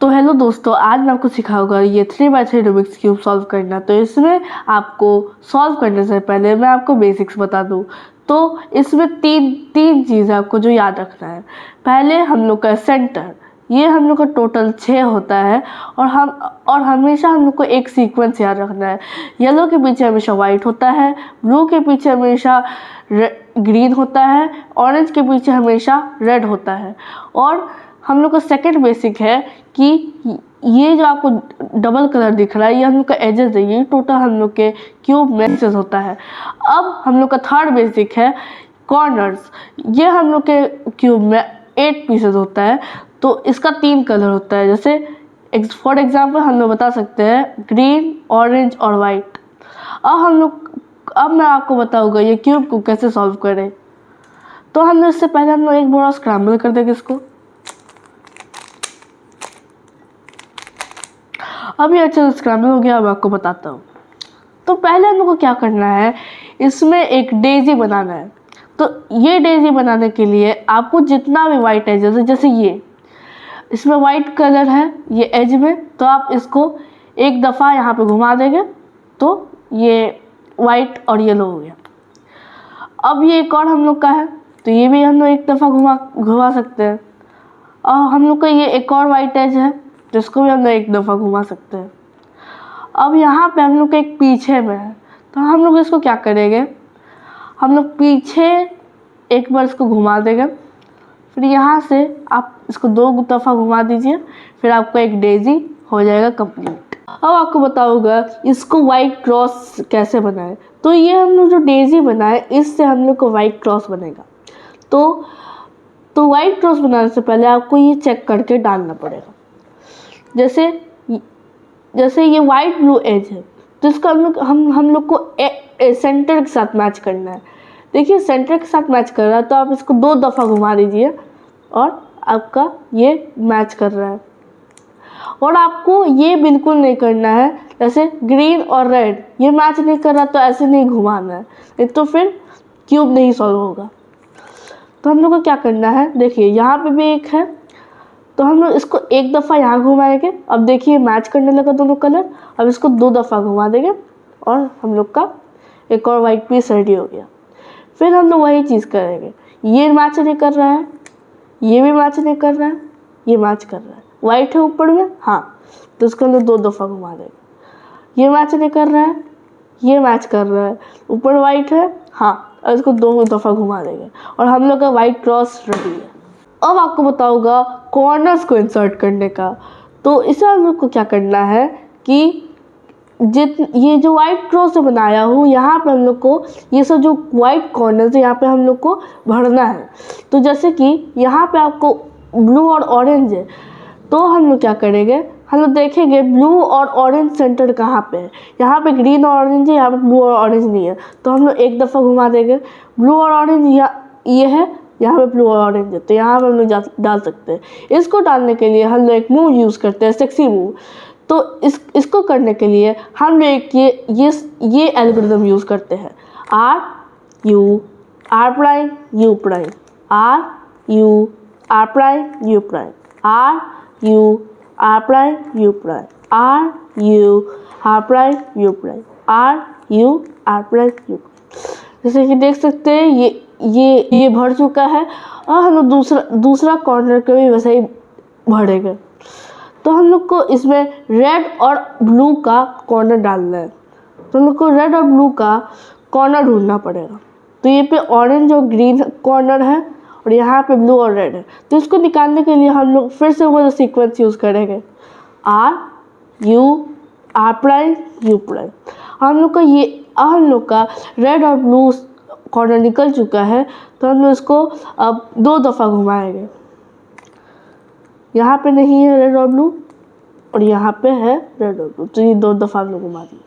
तो हेलो दोस्तों, आज मैं आपको सिखाऊंगा ये 3x3 रूबिक्स क्यूब सॉल्व करना। तो इसमें आपको सॉल्व करने से पहले मैं आपको बेसिक्स बता दूं। तो इसमें तीन चीज़ है आपको जो याद रखना है। पहले हम लोग का सेंटर, ये हम लोग का टोटल 6 होता है और हमेशा हम लोग को एक सीक्वेंस याद रखना है। येलो के पीछे हमेशा वाइट होता है, ब्लू के पीछे हमेशा ग्रीन होता है, ऑरेंज के पीछे हमेशा रेड होता है। और हम लोग का सेकंड बेसिक है कि ये जो आपको डबल कलर दिख रहा है ये हम लोग का एजेस है, ये टोटल हम लोग के क्यूब में एक्सेस होता है। अब हम लोग का थर्ड बेसिक है कॉर्नर्स, ये हम लोग के क्यूब में 8 पीसेस होता है। तो इसका 3 कलर होता है, जैसे फॉर एग्जांपल हम लोग बता सकते हैं ग्रीन, ऑरेंज और वाइट। अब मैं आपको बताऊंगा ये क्यूब को कैसे सॉल्व करें। तो हम लोग इससे पहले हम लोग एक बार स्क्रैम्बल कर देंगे इसको। अब ये अच्छा स्क्रैम्बल हो गया। अब आपको बताता हूँ। तो पहले हम लोग को क्या करना है, इसमें एक डेजी बनाना है। तो ये डेजी बनाने के लिए आपको जितना भी वाइट एजेस है, जैसे ये इसमें वाइट कलर है ये एज में, तो आप इसको एक दफ़ा यहाँ पे घुमा देंगे तो ये वाइट और येलो हो गया। अब ये एक और हम लोग का है, तो ये भी हम लोग एक दफ़ा घुमा सकते हैं। और हम लोग का ये एक और वाइट एज है जिसको भी हम लोग एक दफ़ा घुमा सकते हैं। अब यहाँ पे हम लोग का एक पीछे में है, तो हम लोग इसको क्या करेंगे, हम लोग पीछे एक बार इसको घुमा देंगे, फिर यहाँ से आप इसको 2 दफ़ा घुमा दीजिए, फिर आपका एक डेजी हो जाएगा कंप्लीट। अब आपको बताऊंगा इसको वाइट क्रॉस कैसे बनाए। तो ये हम लोग जो डेजी बनाए इससे हम लोग को वाइट क्रॉस बनेगा। तो वाइट क्रॉस बनाने से पहले आपको ये चेक करके डालना पड़ेगा। जैसे ये वाइट ब्लू एज है, तो इसको हम लोग को सेंटर के साथ मैच करना है। देखिए सेंटर के साथ मैच कर रहा है, तो आप इसको 2 दफ़ा घुमा दीजिए और आपका ये मैच कर रहा है। और आपको ये बिल्कुल नहीं करना है, जैसे ग्रीन और रेड ये मैच नहीं कर रहा तो ऐसे नहीं घुमाना है, नहीं तो फिर क्यूब नहीं सॉल्व होगा। तो हम लोग को क्या करना है, देखिए यहाँ पे भी एक है, तो हम लोग इसको एक दफ़ा यहाँ घुमाएंगे। अब देखिए मैच करने लगा दोनों कलर। अब इसको 2 दफ़ा घुमा देंगे और हम लोग का एक और वाइट पीस रेडी हो गया। फिर हम लोग वही चीज़ करेंगे, ये मैच नहीं कर रहा है, ये भी मैच नहीं कर रहा है, ये मैच कर रहा है, वाइट है ऊपर में, हाँ, तो इसको हम लोग 2 दफ़ा घुमा देंगे। ये मैच नहीं कर रहा है, ये मैच कर रहा है, ऊपर वाइट है, हाँ, और इसको 2 दफ़ा घुमा देंगे और हम लोग का वाइट क्रॉस रेडी है। अब आपको बताऊंगा कॉर्नर्स को इंसर्ट करने का। तो इसे हम लोग को क्या करना है कि ये जो वाइट क्रॉस बनाया हूँ यहाँ पे हम लोग को ये सब जो वाइट कॉर्नर्स है यहाँ पे हम लोग को भरना है। तो जैसे कि यहाँ पे आपको ब्लू और ऑरेंज है, तो हम लोग क्या करेंगे, हम लोग देखेंगे ब्लू और ऑरेंज सेंटर कहाँ पे है। यहाँ पे ग्रीन और ऑरेंज है, यहाँ पे ब्लू और ऑरेंज नहीं है, तो हम लोग एक दफ़ा घुमा देंगे। ब्लू और ऑरेंज ये है, यहाँ पे ब्लू और ऑरेंज है, तो यहाँ पे हम लोग डाल सकते हैं। इसको डालने के लिए हम लोग एक मूव यूज़ करते हैं, सेक्सी मूव। तो इसको करने के लिए हम लोग एक ये एल्गोरिथम यूज़ करते हैं, R U R prime U prime, R U R prime U prime, R U R prime U prime, R U R prime U prime, R U R prime U prime. जैसे कि देख सकते हैं ये भर चुका है और हम लोग दूसरा कॉर्नर को भी वैसे ही भरेंगे। तो हम लोग को इसमें रेड और ब्लू का कॉर्नर डालना है, तो हम लोग को रेड और ब्लू का कॉर्नर ढूंढना पड़ेगा। तो ये पे ऑरेंज और ग्रीन कॉर्नर है और यहाँ पे ब्लू और रेड है। तो इसको निकालने के लिए हम लोग फिर से वो सीक्वेंस यूज़ करेंगे, R U R prime U prime. हम लोग का रेड और ब्लू कॉर्नर निकल चुका है, तो हम लोग इसको अब 2 दफ़ा घुमाएंगे। यहाँ पे नहीं है रेड और ब्लू और यहाँ पे है रेड और ब्लू, तो ये 2 दफ़ा हम लोग घुमा दिए।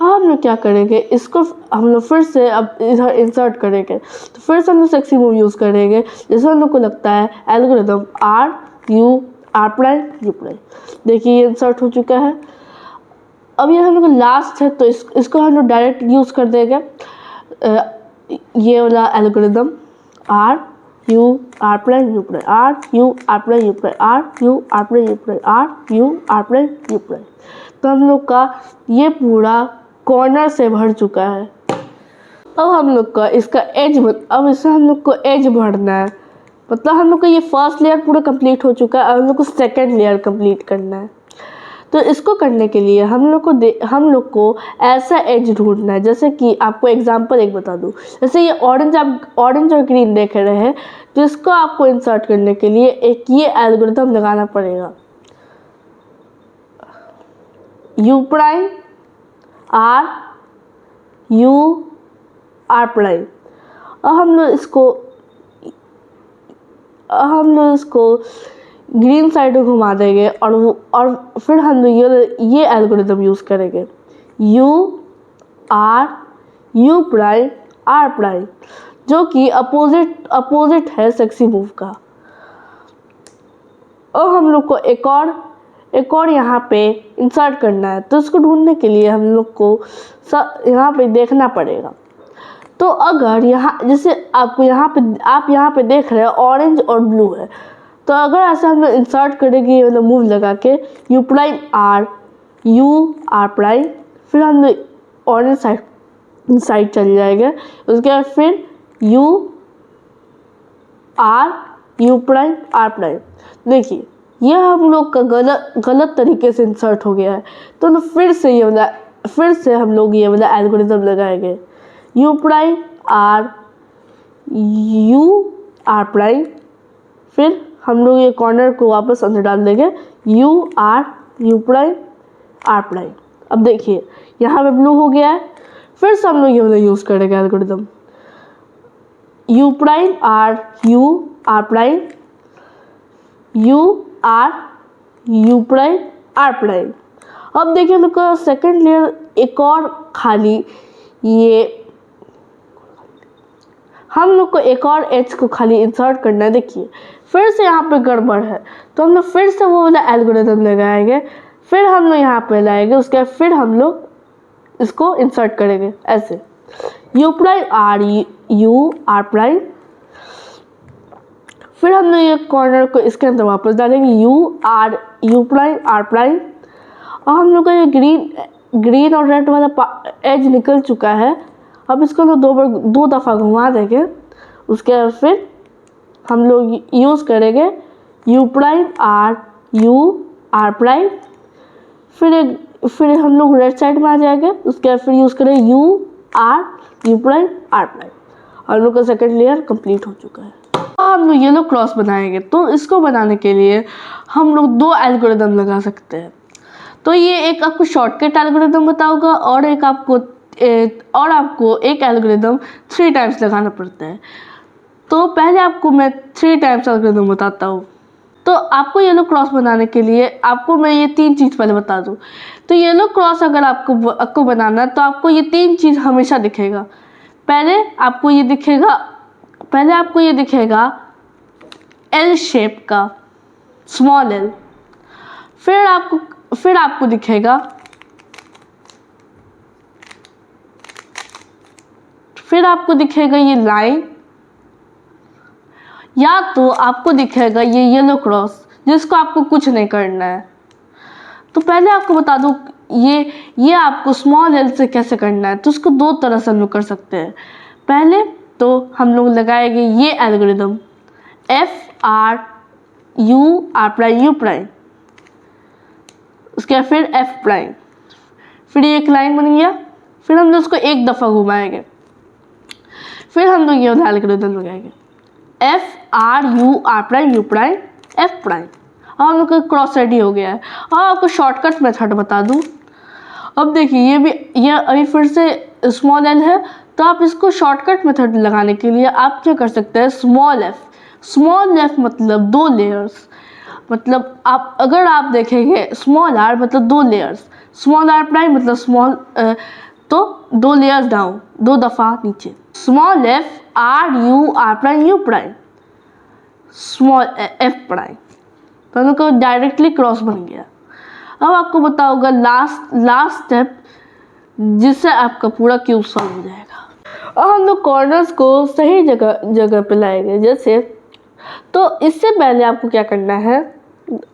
अब हम लोग क्या करेंगे, इसको हम लोग फिर से अब इधर इंसर्ट करेंगे। तो फिर से हम लोग सेक्सी मूव यूज़ करेंगे, जैसे हम लोग को लगता है algorithm R U R prime U prime. देखिए ये इंसर्ट हो चुका है। अब ये हम लोग लास्ट है, तो इसको हम लोग डायरेक्ट यूज़ कर देंगे, ये वाला algorithm R U R prime U prime R U R prime U prime R U R prime U prime R U R prime U prime. तो हम लोग का ये पूरा कॉर्नर से भर चुका है। अब हम लोग का इसका अब इससे हम लोग को एज भरना है। मतलब हम लोग का ये फर्स्ट लेयर पूरा कंप्लीट हो चुका है, अब हम लोग को सेकेंड लेयर कंप्लीट करना है। तो इसको करने के लिए हम लोग को ऐसा एज ढूंढना है। जैसे कि आपको एग्जांपल एक बता दूं, जैसे ये ऑरेंज और ग्रीन देख रहे हैं, तो इसको आपको इंसर्ट करने के लिए एक ये एल्गोरिथम लगाना पड़ेगा। U prime R U R prime. और हम लोग इसको ग्रीन साइड में घुमा देंगे और फिर हम लोग ये एल्गोरिथम यूज़ करेंगे, यू प्राइम आर प्राइम, जो कि अपोजिट है सेक्सी मूव का। और हम लोग को एक और यहाँ पे इंसर्ट करना है। तो इसको ढूंढने के लिए हम लोग को यहाँ पे देखना पड़ेगा। तो अगर यहाँ जैसे आप यहाँ पे देख रहे हैं ऑरेंज और ब्लू है, तो अगर ऐसा हम लोग इंसर्ट करेंगे मतलब मूव लगा के U prime R U R prime, फिर हम लोग ऑरेंज साइड चल जाएंगे। उसके बाद फिर यू प्राइम आर प्राइम। देखिए यह हम लोग का गलत तरीके से इंसर्ट हो गया है। तो फिर से हम लोग ये वाला एल्गोरिथम लगाएंगे, U prime R U R prime, फिर हम लोग ये कॉर्नर को वापस अंदर डाल देंगे, यू प्राइम आर प्राइम। अब देखिए यहाँ पे ब्लू हो गया है। फिर से हम लोग ये वाला यूज़ करेंगे algorithm, U prime R U R prime U prime R prime. अब देखिए हम लोग का सेकेंड लेयर एक और खाली ये हम लोग को एक और एज को खाली इंसर्ट करना है। देखिए फिर से यहाँ पे गड़बड़ है, तो हम लोग फिर से वो वाला एल्गोरिथम लगाएंगे, फिर हम लोग यहाँ पे लाएंगे, उसके बाद फिर हम लोग इसको इंसर्ट करेंगे ऐसे, U prime R U R prime, फिर हम लोग ये कॉर्नर को इसके अंदर वापस डालेंगे, यू प्राइम आर प्राइम। और हम लोग का ये ग्रीन और रेड वाला एज निकल चुका है। अब इसको हम लोग दो दफ़ा घुमा देंगे। उसके बाद फिर हम लोग यूज़ करेंगे U prime R U R prime, फिर हम लोग रेड साइड में आ जाएंगे। उसके बाद फिर यूज़ करेंगे यू प्राइम आर प्राइम। हम लोग का सेकेंड लेयर कंप्लीट हो चुका है। हम लोग येलो क्रॉस बनाएंगे, तो इसको बनाने के लिए हम लोग दो एल्गोरिथम लगा सकते हैं। तो ये एक आपको शॉर्टकट एल्गोरिथम बताऊंगा और आपको एक एल्गोरिथम 3 टाइम्स लगाना पड़ता है। तो पहले आपको मैं 3 टाइम्स एल्गोरिथम बताता हूँ। तो आपको येलो क्रॉस बनाने के लिए आपको मैं ये 3 चीज़ पहले बता दूँ। तो येलो क्रॉस अगर आपको बनाना है, तो आपको ये 3 चीज़ हमेशा दिखेगा। पहले आपको ये दिखेगा एल शेप का, स्मॉल एल। फिर आपको दिखेगा ये लाइन, या तो आपको दिखेगा ये येलो क्रॉस, जिसको आपको कुछ नहीं करना है। तो पहले आपको बता दूं ये आपको स्मॉल एल से कैसे करना है। तो उसको 2 तरह से हम लोग कर सकते हैं। पहले तो हम लोग लगाएंगे ये algorithm FR U R prime U prime, उसके बाद फिर F प्राइम, फिर ये एक लाइन बन गया। फिर हम लोग उसको एक दफ़ा घुमाएंगे, फिर हम लोग ये एल्गोरिथम लगाएंगे FR U R prime U prime F prime. और हम लोग का क्रॉस रेडी हो गया है। और आपको शॉर्टकट मेथड बता दूं। अब देखिए ये अभी फिर से स्मॉल एल है, तो आप इसको शॉर्टकट मेथड लगाने के लिए आप क्या कर सकते हैं, स्मॉल एफ मतलब 2 लेयर्स। मतलब अगर आप देखेंगे स्मॉल आर मतलब 2 लेयर्स, स्मॉल आर प्राइम मतलब तो 2 लेयर्स डाउन, 2 दफ़ा नीचे, small F R prime U prime, small F prime. तो हम लोग को डायरेक्टली क्रॉस बन गया। अब आपको बताऊंगा लास्ट स्टेप, जिससे आपका पूरा क्यूब सॉल्व हो जाएगा। और हम लोग कॉर्नर्स को सही जगह पे लाएंगे। जैसे तो इससे पहले आपको क्या करना है,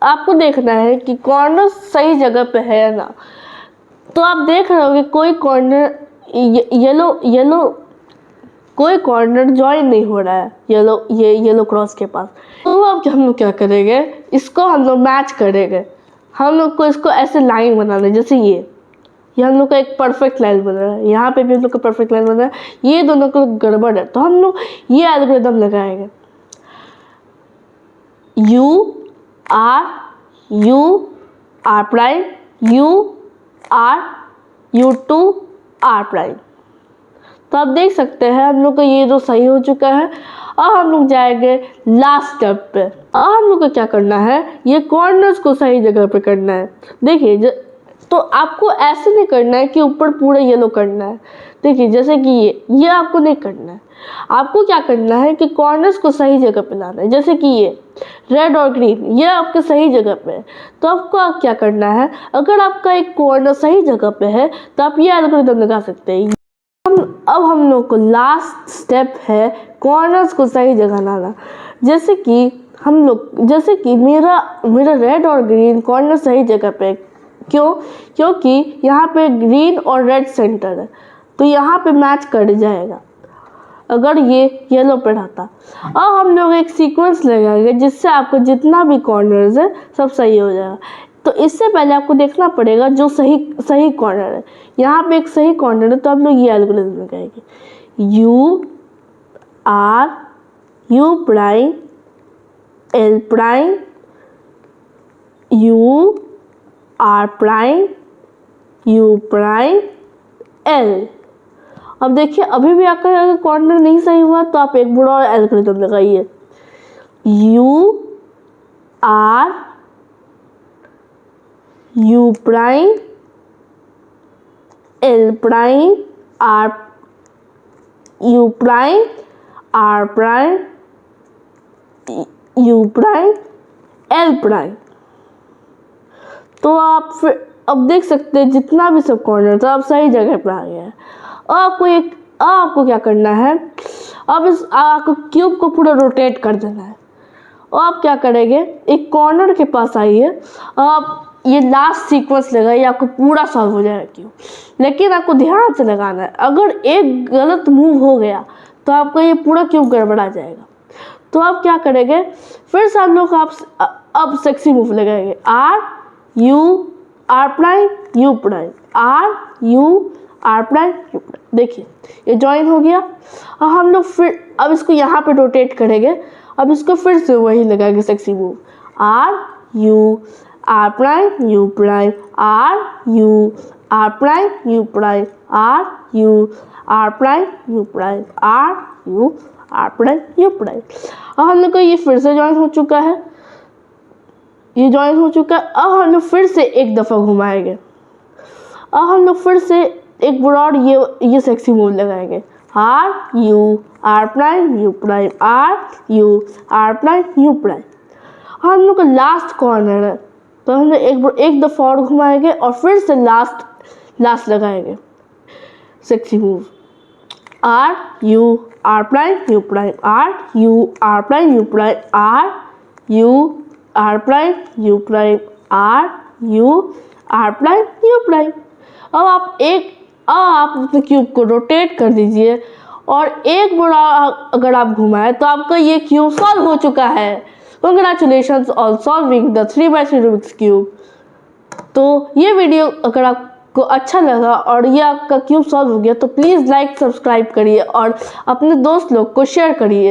आपको देखना है कि कॉर्नर सही जगह पे है या ना। तो आप देख रहे होगे कोई कॉर्नर येलो कोई कॉर्नर ज्वाइन नहीं हो रहा है येलो क्रॉस के पास। तो अब हम लोग क्या करेंगे, इसको हम लोग मैच करेंगे। हम लोग को इसको ऐसे लाइन बनाना है, जैसे ये हम लोग का एक परफेक्ट लाइन बन रहा है, यहाँ पे भी हम लोग का परफेक्ट लाइन बन रहा है। ये दोनों का गड़बड़ है, तो हम लोग ये एल्गोरिदम लगाएंगे। U R prime U2 R prime. तो आप देख सकते हैं हम लोग का ये जो सही हो चुका है। और हम लोग जाएंगे लास्ट स्टेप पे। और हम लोग को क्या करना है, ये कॉर्नर्स को सही जगह पे करना है। देखिए तो आपको ऐसे नहीं करना है कि ऊपर पूरा येलो करना है। देखिए जैसे कि ये आपको नहीं करना है। आपको क्या करना है कि कॉर्नर्स को सही जगह पे लाना है। जैसे कि ये रेड और ग्रीन ये आपके सही जगह पे है। तो आपको क्या करना है, अगर आपका एक कॉर्नर सही जगह पे है तो आप ये एल्गोरिथम लगा सकते हैं। अब हम लोग को लास्ट स्टेप है कॉर्नर्स को सही जगह लाना। जैसे कि मेरा रेड और ग्रीन कॉर्नर सही जगह पे है। क्योंकि यहाँ पे ग्रीन और रेड सेंटर है, तो यहाँ पे मैच कर जाएगा अगर ये येलो पे रहता। और हम लोग एक सीक्वेंस लगाएंगे जिससे आपको जितना भी कॉर्नर्स है सब सही हो जाएगा। तो इससे पहले आपको देखना पड़ेगा जो सही कॉर्नर है। यहाँ पे एक सही कॉर्नर है, तो हम लोग ये एल्गोरिथम लगाएंगे। U prime L prime U R prime U prime L। अब देखिए अभी भी अगर कॉर्नर नहीं सही हुआ तो आप एक बड़ा एल्गोरिथम लगाइए। U prime L prime U prime R prime U prime L prime. तो आप फिर अब देख सकते हैं जितना भी सब कॉर्नर था अब सही जगह पर आ गया है। आपको क्या करना है, अब आपको क्यूब को पूरा रोटेट कर देना है। और आप क्या करेंगे, एक कॉर्नर के पास आइए, आप ये लास्ट सीक्वेंस लगाइए, आपको पूरा सॉल्व हो जाएगा क्यूब। लेकिन आपको ध्यान से लगाना है, अगर एक गलत मूव हो गया तो आपका ये पूरा क्यूब गड़बड़ा जाएगा। तो आप क्या करेंगे, फिर से हम लोग अब सेक्सी मूव लगाएंगे। R prime U prime R prime U prime. देखिए ये ज्वाइन हो गया। और हम लोग फिर अब इसको यहाँ पे रोटेट करेंगे। अब इसको फिर से वही लगाएंगे sexy move. R prime U prime R prime U prime R prime U prime R prime U prime. और हम लोग को ये फिर से ज्वाइन हो चुका है, ये ज्वाइन हो चुका है। अब हम लोग फिर से एक दफ़ा घुमाएंगे। अब हम लोग फिर से एक ब्रॉड ये सेक्सी मूव लगाएंगे। R prime U prime R prime U prime. हम लोग का लास्ट कॉर्नर है, तो हम लोग एक दफ़ा और घुमाएंगे और फिर से लास्ट लगाएंगे sexy move. R prime U prime R prime U prime R prime U prime R prime U prime. अब आप अपने क्यूब को रोटेट कर दीजिए और एक बार अगर आप घुमाएं तो आपका ये क्यूब सॉल्व हो चुका है। Congratulations on solving the 3x3 Rubik's cube. तो ये वीडियो अगर आपको अच्छा लगा और ये आपका क्यूब सॉल्व हो गया तो प्लीज़ लाइक सब्सक्राइब करिए और अपने दोस्त लोग को शेयर करिए।